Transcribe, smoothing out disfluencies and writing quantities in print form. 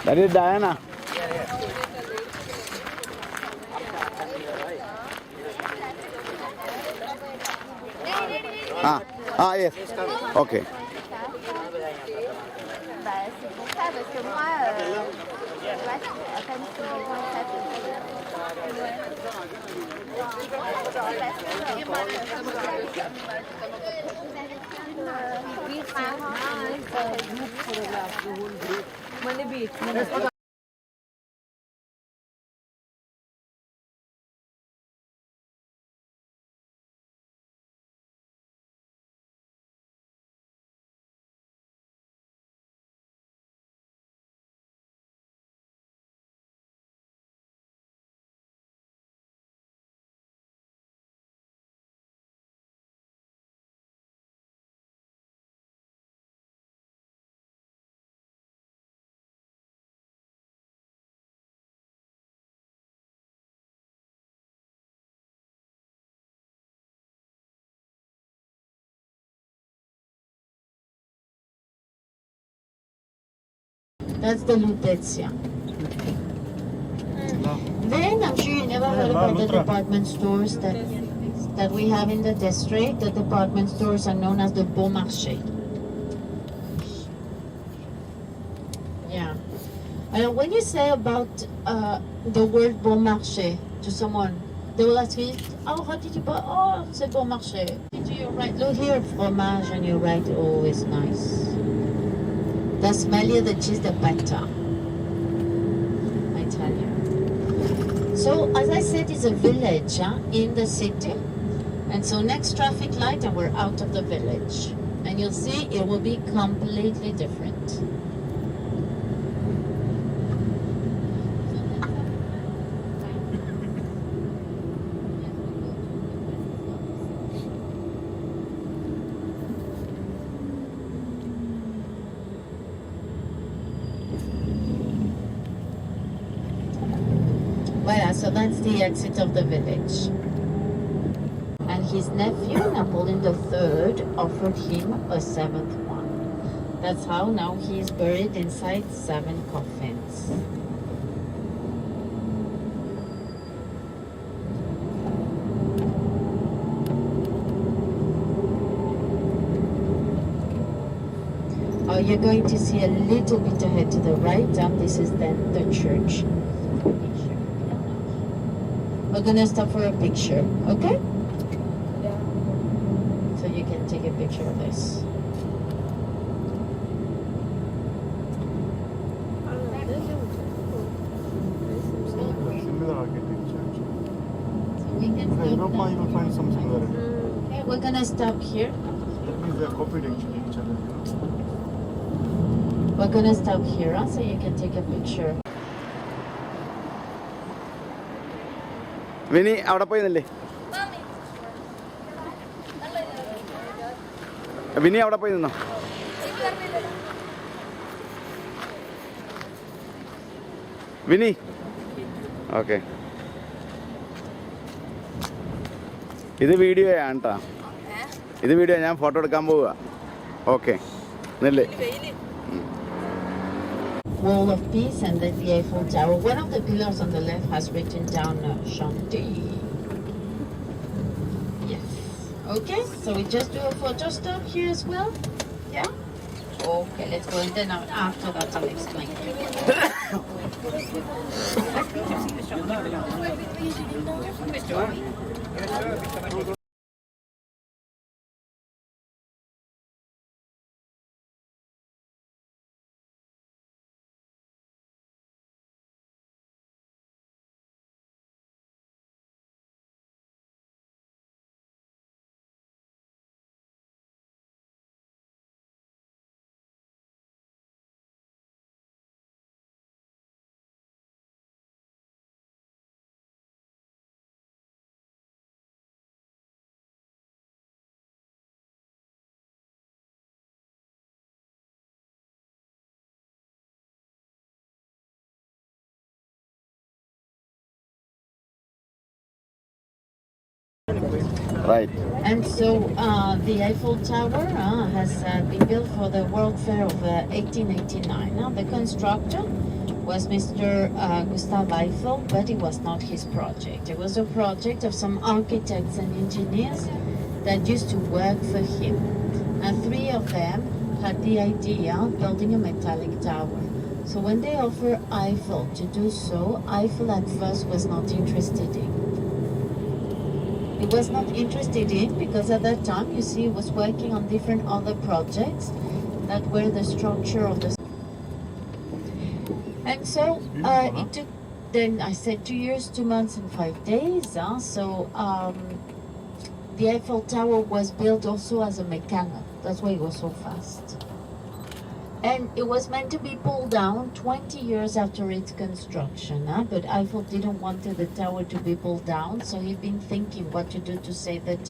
That is Diana. Yes. Okay. C'est pour ça, parce que moi, comme That's the Lutetia. Then I'm sure you never heard about the department stores that we have in the district. The department stores are known as the Bon Marché. Yeah. And when you say about the word Bon Marché to someone, they will ask you, oh, how did you buy? Oh, c'est Bon Marché. Did you write, look here, fromage, and you write, oh, it's nice. The smellier the cheese, the better. I tell you. So, as I said, it's a village in the city. And so next traffic light and we're out of the village. And you'll see it will be completely different. Voilà, so that's the exit of the village. And his nephew, Napoleon III, offered him a seventh one. That's how now he is buried inside 7 coffins. Oh, you're going to see a little bit ahead to the right. This is then the church. We're gonna stop for a picture, okay? Yeah. So you can take a picture of this. Similar architecture. So we can stop. In Europa, you will find some similarity. Okay, we're gonna stop here. That means they are copied actually each other. We're gonna stop here, so you can take a picture. Vinny, അവിടെ പോയി നില്ലേ? വിനി അവിടെ പോയി നിന്നോ? വിനി, okay. ഇത് വീഡിയോയാണ് കേട്ടോ. ഇത് video, ഞാൻ ഫോട്ടോ എടുക്കാൻ പോവുക. ഓക്കെ, നെല്ല്. Wall of Peace and then the Eiffel Tower. One of the pillars on the left has written down Chantilly. Yes. Okay, so we just do a photo stop here as well. Yeah? Okay, let's go and then after that I'll explain. Right. And so the Eiffel Tower has been built for the World Fair of 1889. The constructor was Mr. Gustav Eiffel, but it was not his project. It was a project of some architects and engineers that used to work for him. And three of them had the idea of building a metallic tower. So when they offered Eiffel to do so, Eiffel at first was not interested in. He was not interested in because at that time, you see, he was working on different other projects that were the structure of the. And so it took, then I said 2 years, 2 months, and 5 days. So the Eiffel Tower was built also as a mechanic. That's why it was so fast. And it was meant to be pulled down 20 years after its construction, but Eiffel didn't want the tower to be pulled down, so he'd been thinking what to do to save it.